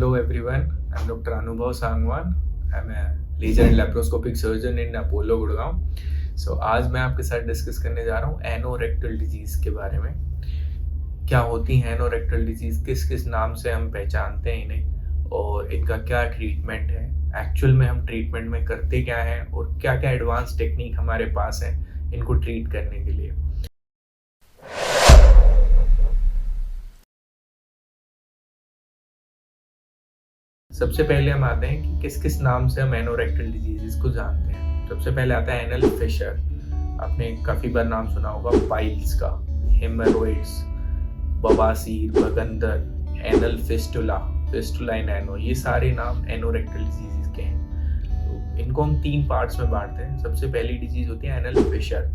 Hello everyone, I'm Dr. Anubhav Sangwan. I'm a laser and laparoscopic surgeon in Apollo Gurgaon. आज मैं आपके साथ discuss करने जा रहा हूँ एनोरेक्टल डिजीज़ के बारे में. क्या होती है एनोरेक्टल डिजीज़, किस किस नाम से हम पहचानते हैं इन्हें और इनका क्या ट्रीटमेंट है, एक्चुअल में हम ट्रीटमेंट में करते क्या हैं और क्या क्या एडवांस टेक्निक हमारे पास है इनको ट्रीट करने के लिए. सबसे पहले हम आते हैं कि किस किस नाम से हम एनोरेक्टल डिजीज़ को जानते हैं. सबसे पहले आता है एनल फिशर. आपने काफ़ी बार नाम सुना होगा पाइल्स का, हेमरोइड्स, बवासीर, बगंदर, एनल फिस्टुला, फिस्टुला इन एनो, ये सारे नाम एनोरेक्टल डिजीज़ के हैं. तो इनको हम 3 पार्ट्स में बांटते हैं. सबसे पहली डिजीज़ होती है एनल फिशर,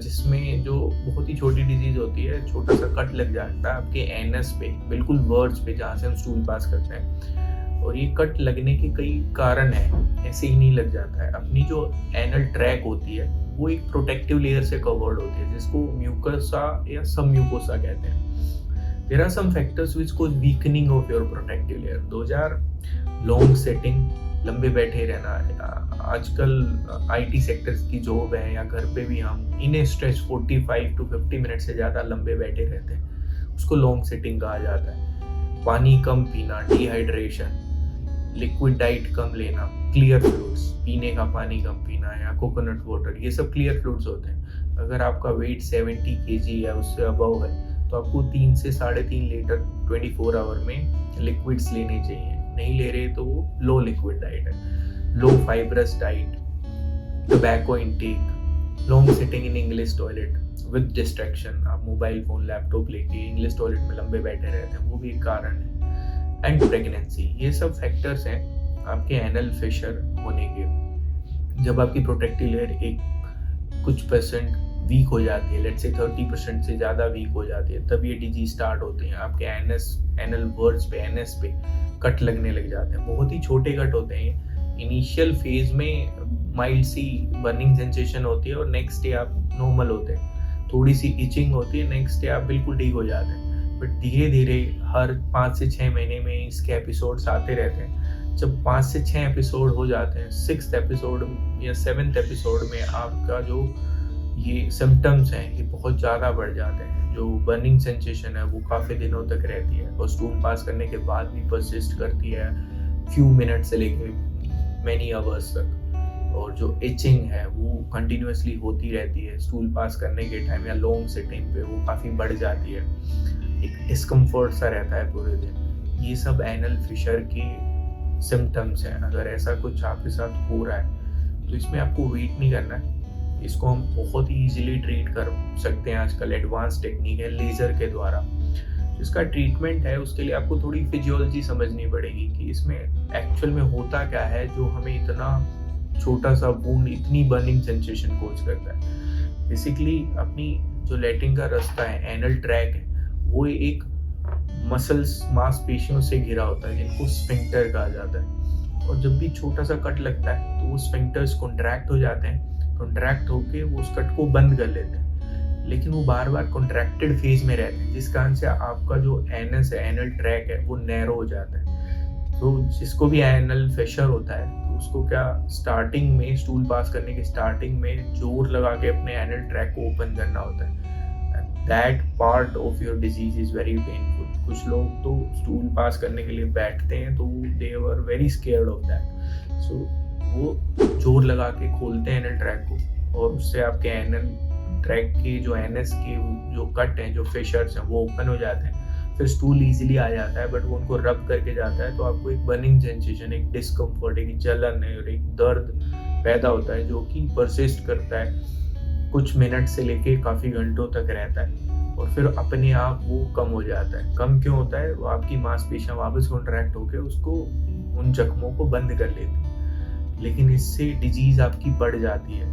जिसमें जो बहुत ही छोटी डिजीज होती है, छोटा सा कट लग जाता है आपके एनस पे, बिल्कुल वर्ड्स पे जहाँ से हम स्टूल पास करते हैं. और ये कट लगने के कई कारण हैं, ऐसे ही नहीं लग जाता है. अपनी जो एनल ट्रैक होती है वो एक प्रोटेक्टिव लेयर से कवर्ड होती है जिसको म्यूकोसा या सब म्यूकोसा कहते हैं. There are some factors which cause weakening of your protective layer. 2000 long sitting, लंबे बैठे रहना. आजकल आईटी सेक्टर्स की जॉब है या घर पे भी हम इन स्ट्रेच 45 to 50 मिनट से ज़्यादा लंबे बैठे रहते हैं, उसको लॉन्ग सेटिंग कहा जाता है. पानी कम पीना, डिहाइड्रेशन, लिक्विड डाइट कम लेना, क्लियर फ्लूइड्स, पीने का पानी कम पीना या कोकोनट वाटर, ये सब क्लियर फ्लूइड्स होते हैं. अगर आपका वेट 70 kg या उससे अबव है तो आपको 3 से 3.5 लीटर 24 आवर में लिक्विड्स लेने चाहिए. नहीं ले रहे तो वो लो लिक्विड डाइट है. Low fibrous diet, tobacco intake, long sitting in English toilet with distraction, आप मोबाइल फोन लैपटॉप लेके इंग्लिश टॉयलेट में लंबे बैठे रहते हैं, वो भी एक कारण है. एंड प्रेगनेंसी, ये सब फैक्टर्स हैं आपके एनल फिशर होने के. जब आपकी प्रोटेक्टिव लेयर एक कुछ परसेंट वीक हो जाती है, लेट्स से 30% से ज़्यादा वीक हो जाती है, तब ये डिजीज स्टार्ट होती है. आपके एनल वर्ड्स पे, एनएस पे कट लगने लग जाते हैं. बहुत ही छोटे कट होते हैं. इनिशियल फेज में माइल्ड सी बर्निंग सेंसेशन होती है और नेक्स्ट डे आप नॉर्मल होते हैं. थोड़ी सी इचिंग होती है, नेक्स्ट डे आप बिल्कुल ठीक हो जाते हैं. बट धीरे धीरे हर 5 से 6 महीने में इसके एपिसोड्स आते रहते हैं. जब 5 से 6 एपिसोड हो जाते हैं, 6th एपिसोड या 7th एपिसोड में आपका जो ये सिम्टम्स हैं ये बहुत ज़्यादा बढ़ जाते हैं. जो बर्निंग सेंसेशन है वो काफ़ी दिनों तक रहती है और स्टूल पास करने के बाद भी परसिस्ट करती है, फ्यू मिनट से लेके मैनी आवर्स तक. और जो इचिंग है वो कंटिन्यूसली होती रहती है स्टूल पास करने के टाइम या लॉन्ग सिटिंग पे, वो काफ़ी बढ़ जाती है. एक डिस्कम्फर्ट सा रहता है पूरे दिन. ये सब एनल फिशर के सिम्टम्स हैं. अगर ऐसा कुछ आपके साथ हो रहा है तो इसमें आपको वेट नहीं करना है. इसको हम बहुत ही ईजिली ट्रीट कर सकते हैं. आजकल एडवांस टेक्निक है लेज़र के द्वारा. इसका ट्रीटमेंट है, उसके लिए आपको थोड़ी फिजियोलॉजी समझनी पड़ेगी कि इसमें एक्चुअल में होता क्या है जो हमें इतना छोटा सा वुंड इतनी बर्निंग सेंसेशन कोज करता है. बेसिकली अपनी जो लैट्रिन का रास्ता है, एनल ट्रैक है, वो एक मसल्स, मांसपेशियों से घिरा होता है जिनको स्फिंक्टर कहा जाता है. और जब भी छोटा सा कट लगता है तो वो स्फिंक्टर्स कॉन्ट्रैक्ट हो जाते हैं. कॉन्ट्रैक्ट होके वो उस कट को बंद कर लेते हैं, लेकिन वो बार बार कॉन्ट्रैक्टेड फेज में रहते हैं, जिस कारण से आपका जो एनस है, एनल ट्रैक है, वो नैरो हो जाता है. तो जिसको भी एनल फिशर होता है तो उसको क्या स्टार्टिंग में, स्टूल पास करने के स्टार्टिंग में जोर लगा के अपने एनल ट्रैक को ओपन करना होता है. That part of your disease is very painful. कुछ लोग तो स्टूल पास करने के लिए बैठते हैं तो they were very scared of that. So वो जोर लगा के खोलते हैं एनल ट्रैक को और उससे आपके एनल ट्रैक के जो एनएस के जो कट हैं, जो फिशर्स हैं, वो ओपन हो जाते हैं. फिर स्टूल इजीली आ जाता है. बट वो उनको रब करके जाता है तो आपको एक बर्निंग सेंसेशन, एक डिस्कम्फर्ट, एक जलन है और एक दर्द पैदा होता है जो कि परसिस्ट करता है, कुछ मिनट से लेके काफ़ी घंटों तक रहता है. और फिर अपने आप वो कम हो जाता है. कम क्यों होता है? वो आपकी मांसपेशियां वापस कॉन्ट्रैक्ट होकर उसको, उन जख्मों को बंद कर लेती है. लेकिन इससे डिजीज आपकी बढ़ जाती है,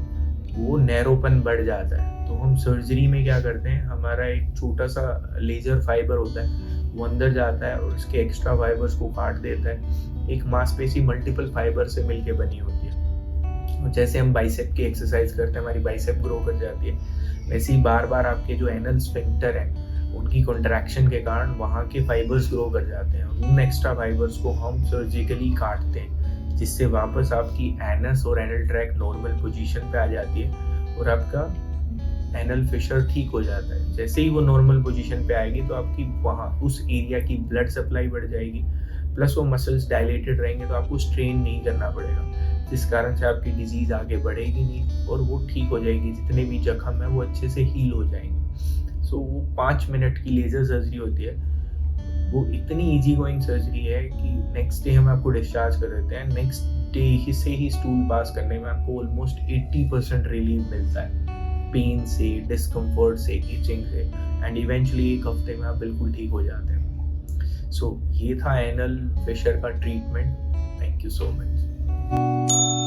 वो नैरोपन बढ़ जाता है. तो हम सर्जरी में क्या करते हैं, हमारा एक छोटा सा लेजर फाइबर होता है, वो अंदर जाता है और उसके एक्स्ट्रा फाइबर्स को काट देता है. एक मांसपेशी मल्टीपल फाइबर से मिलके बनी होती है. और जैसे हम बाइसेप की एक्सरसाइज करते हैं, हमारी बाइसेप ग्रो कर जाती है, वैसे ही बार बार आपके जो एनल स्फिंक्टर है उनकी कॉन्ट्रैक्शन के कारण वहाँ के फाइबर्स ग्रो कर जाते हैं। उन एक्स्ट्रा फाइबर्स को हम सर्जिकली काटते हैं, जिससे वापस आपकी एनस और एनल ट्रैक नॉर्मल पोजीशन पे आ जाती है और आपका एनल फिशर ठीक हो जाता है। जैसे ही वो नॉर्मल पोजीशन पे आएगी तो आपकी वहाँ उस एरिया की ब्लड सप्लाई बढ़ जाएगी, प्लस वो मसल्स डायलेटेड रहेंगे तो आपको स्ट्रेन नहीं करना पड़ेगा, जिस कारण से आपकी डिजीज़ आगे बढ़ेगी नहीं और वो ठीक हो जाएगी। जितने भी जख्म है वो अच्छे से हील हो जाएंगे। सो वो 5 मिनट की लेज़र सर्जरी होती है। वो इतनी इजी गोइंग सर्जरी है कि नेक्स्ट डे हम आपको डिस्चार्ज कर देते हैं। नेक्स्ट डे से ही स्टूल पास करने में आपको ऑलमोस्ट 80% रिलीफ मिलता है पेन से, डिस्कम्फर्ट से, इचिंग से, एंड इवेंचुअली 1 हफ्ते में आप बिल्कुल ठीक हो जाते हैं। सो ये था एनल फिशर का treatment. Thank you so much.